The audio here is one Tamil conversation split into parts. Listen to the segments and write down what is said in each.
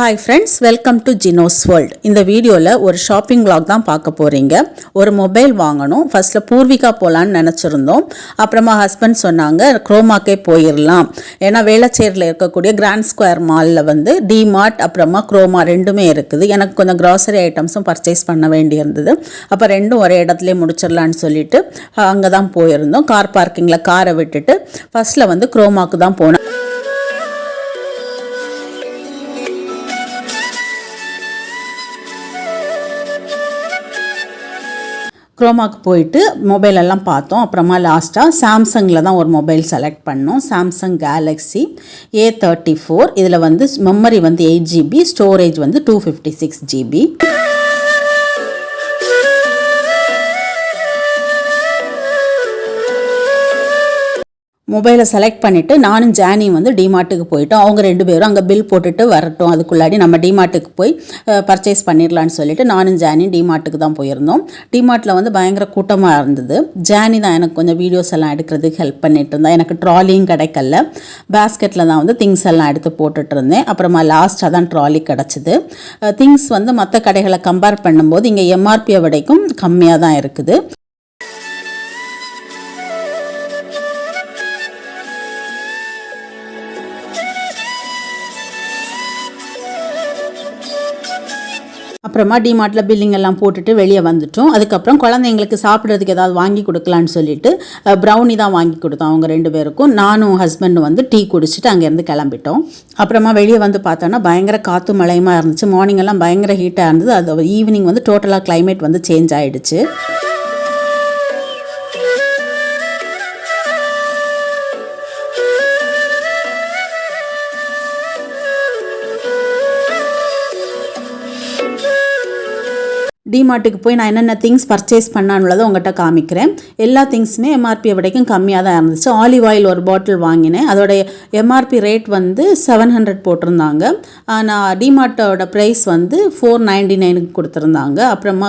Hi friends, welcome to Gino's World. இந்த வீடியோவில் ஒரு ஷாப்பிங் vlog தான் பார்க்க போகிறீங்க. ஒரு மொபைல் வாங்கணும். ஃபர்ஸ்ட்டில் பூர்விகா போகலான்னு நினச்சிருந்தோம். அப்புறமா ஹஸ்பண்ட் சொன்னாங்க க்ரோமாக்கே போயிடலாம். ஏன்னா வேளச்சேரியில் இருக்கக்கூடிய கிராண்ட் ஸ்கொயர் மாலில் வந்து dmart அப்புறமா க்ரோமா ரெண்டுமே இருக்குது. எனக்கு கொஞ்சம் grocery ஐட்டம்ஸும் பர்ச்சேஸ் பண்ண வேண்டியிருந்தது. அப்போ ரெண்டும் ஒரே இடத்துலேயே முடிச்சிடலான்னு சொல்லிட்டு அங்கே தான் போயிருந்தோம். கார் பார்க்கிங்கில் காரை விட்டுட்டு ஃபர்ஸ்ட்டில் வந்து க்ரோமாக்கு தான் போனோம். க்ரோமாக்கு போயிட்டு மொபைல் எல்லாம் பார்த்தோம். அப்புறமா லாஸ்ட்டாக சாம்சங்கில் தான் ஒரு மொபைல் செலக்ட் பண்ணோம். Samsung Galaxy A34. இதில் வந்து மெமரி வந்து 8GB, ஸ்டோரேஜ் வந்து 256GB. மொபைலை செலக்ட் பண்ணிவிட்டு நானும் ஜானியும் வந்து டிமார்ட்டுக்கு போயிட்டோம். அவங்க ரெண்டு பேரும் அங்கே பில் போட்டுட்டு வரட்டும், அதுக்குள்ளாடி நம்ம டிமார்ட்டுக்கு போய் பர்ச்சேஸ் பண்ணிடலான்னு சொல்லிட்டு நானும் ஜானியும் டிமார்ட்டுக்கு தான் போயிருந்தோம். டிமார்ட்டில் வந்து பயங்கர கூட்டமாக இருந்தது. ஜானி தான் எனக்கு கொஞ்சம் வீடியோஸ் எல்லாம் எடுக்கிறதுக்கு ஹெல்ப் பண்ணிட்டு இருந்தா. எனக்கு ட்ராலியும் கிடைக்கல. பேஸ்கெட்டில் தான் வந்து திங்ஸ் எல்லாம் எடுத்து போட்டுட்டு இருந்தேன். அப்புறமா லாஸ்ட்டாக தான் ட்ராலி கிடச்சிது. திங்ஸ் வந்து மற்ற கடைகளை கம்பேர் பண்ணும்போது இங்கே எம்ஆர்பியை விடைக்கும் கம்மியாக தான் இருக்குது. அப்புறமா டிமார்ட்டில் பில்லிங் எல்லாம் போட்டுட்டு வெளியே வந்துட்டோம். அதுக்கப்புறம் குழந்தைங்களுக்கு சாப்பிட்றதுக்கு ஏதாவது வாங்கி கொடுக்கலான்னு சொல்லிட்டு ப்ரௌனி தான் வாங்கி கொடுத்தோம் அவங்க ரெண்டு பேருக்கும். நானும் ஹஸ்பண்டும் வந்து டீ குடிச்சிட்டு அங்கேருந்து கிளம்பிட்டோம். அப்புறமா வெளியே வந்து பார்த்தோன்னா பயங்கர காற்று மழையுமா இருந்துச்சு. மார்னிங் எல்லாம் பயங்கர ஹீட்டாக இருந்தது. அது ஈவினிங் வந்து டோட்டலாக கிளைமேட் வந்து சேஞ்ச் ஆகிடுச்சு. டிமார்ட்டுக்கு போய் நான் என்னென்ன திங்ஸ் பர்ச்சேஸ் பண்ணானுள்ளதை உங்கள்கிட்ட காமிக்கிறேன். எல்லா திங்ஸுமே எம்ஆர்பியை விடைக்கும் கம்மியாக தான் இருந்துச்சு. ஆலிவ் ஆயில் ஒரு பாட்டில் வாங்கினேன். அதோடைய எம்ஆர்பி ரேட் வந்து 700 போட்டிருந்தாங்க. ஆனால் டிமார்ட்டோட ப்ரைஸ் வந்து 499 கொடுத்துருந்தாங்க. அப்புறமா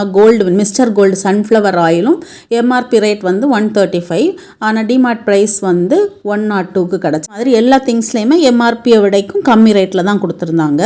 மிஸ்டர் கோல்டு சன்ஃப்ளவர் ஆயிலும் எம்ஆர்பி ரேட் வந்து 135. ஆனால் டிமார்ட் ப்ரைஸ் வந்து 102க்கு கிடச்சி. மாதிரி எல்லா திங்ஸ்லேயுமே எம்ஆர்பியை விடைக்கும் கம்மி ரேட்டில் தான் கொடுத்துருந்தாங்க.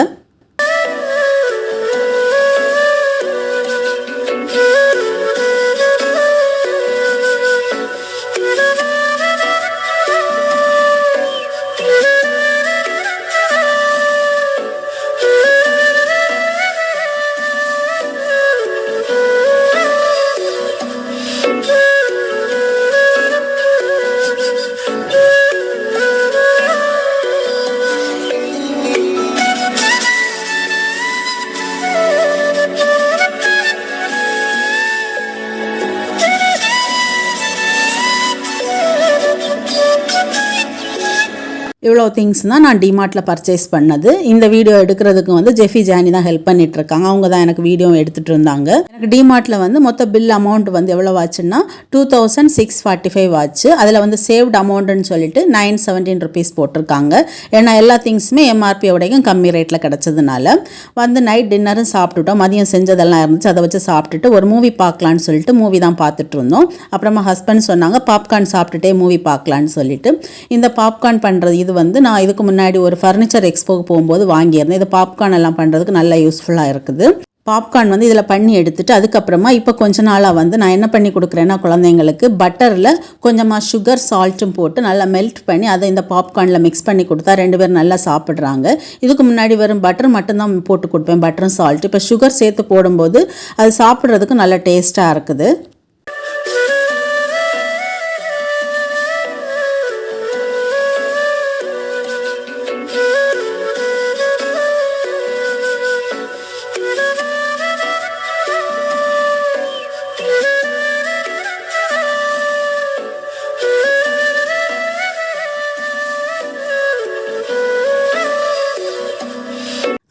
இவ்வளோ திங்ஸ் தான் நான் டிமார்ட்டில் பர்ச்சேஸ் பண்ணது. இந்த வீடியோ எடுக்கிறதுக்கு வந்து ஜெஃபி ஜானி தான் ஹெல்ப் பண்ணிகிட்ருக்காங்க. அவங்க தான் எனக்கு வீடியோ எடுத்துகிட்டு இருந்தாங்க. எனக்கு டிமார்ட்டில் வந்து மொத்த பில் அமௌண்ட் வந்து எவ்வளோ ஆச்சுன்னா 2645 ஆச்சு. அதில் வந்து சேவ்ட் அமௌண்ட்டுன்னு சொல்லிட்டு 917 ருபீஸ் போட்டிருக்காங்க. ஏன்னா எல்லா திங்ஸுமே எம்ஆர்பியோடையும் கம்மி ரேட்டில் கிடச்சதுனால வந்து நைட் டின்னரும் சாப்பிட்டுட்டோம். மதியம் செஞ்சதெல்லாம் இருந்துச்சு, அதை வச்சு சாப்பிட்டுட்டு ஒரு மூவி பார்க்கலான்னு சொல்லிட்டு மூவி தான் பார்த்துட்டு இருந்தோம். அப்புறமா ஹஸ்பண்ட் சொன்னாங்க பாப்கார்ன் சாப்பிட்டுட்டே மூவி பார்க்கலான்னு சொல்லிட்டு. இந்த பாப்கார்ன் பண்ணுறது இது வந்து நான் இதுக்கு முன்னாடி ஒரு ஃபர்னிச்சர் எக்ஸ்போக்கு போகும்போது வாங்கியிருந்தேன். இது பாப்கார்ன் எல்லாம் பண்ணுறதுக்கு நல்லா யூஸ்ஃபுல்லாக இருக்குது. பாப்கார்ன் வந்து இதில் பண்ணி எடுத்துட்டு அதுக்கப்புறமா இப்போ கொஞ்ச நாளாக வந்து நான் என்ன பண்ணி கொடுக்குறேன்னா குழந்தைங்களுக்கு பட்டரில் கொஞ்சமாக சுகர் சால்ட்டும் போட்டு நல்லா மெல்ட் பண்ணி அதை இந்த பாப்கார்னில் மிக்ஸ் பண்ணி கொடுத்தா ரெண்டு பேரும் நல்லா சாப்பிட்றாங்க. இதுக்கு முன்னாடி வெறும் பட்டர் மட்டும்தான் போட்டு கொடுப்பேன், பட்டரும் சால்ட். இப்போ சுகர் சேர்த்து போடும்போது அது சாப்பிட்றதுக்கு நல்ல டேஸ்ட்டாக இருக்குது.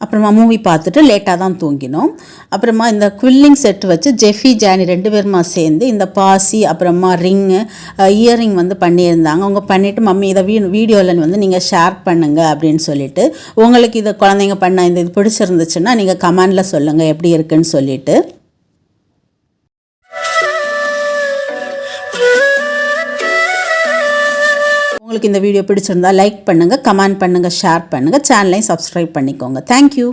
அப்புறமா மூவி பார்த்துட்டு லேட்டாக தான் தூங்கினோம். அப்புறமா இந்த குவில்லிங் செட் வச்சு ஜெஃபி ஜானி ரெண்டு பேருமா சேர்ந்து இந்த பாசி அப்புறமா ரிங்கு இயரிங் வந்து பண்ணியிருந்தாங்க. அவங்க பண்ணிவிட்டு மம்மி இதை வீடியோவில் வந்து நீங்கள் ஷேர் பண்ணுங்கள் அப்படின்னு சொல்லிட்டு. உங்களுக்கு இதை குழந்தைங்க பண்ண இது பிடிச்சிருந்துச்சுன்னா நீங்கள் கமெண்டில் சொல்லுங்கள் எப்படி இருக்குன்னு சொல்லிட்டு. உங்களுக்கு இந்த வீடியோ பிடிச்சிருந்தா லைக் பண்ணுங்கள், கமெண்ட் பண்ணுங்கள், ஷேர் பண்ணுங்கள், சேனலையும் சப்ஸ்கிரைப் பண்ணிக்கோங்க. தேங்க்யூ.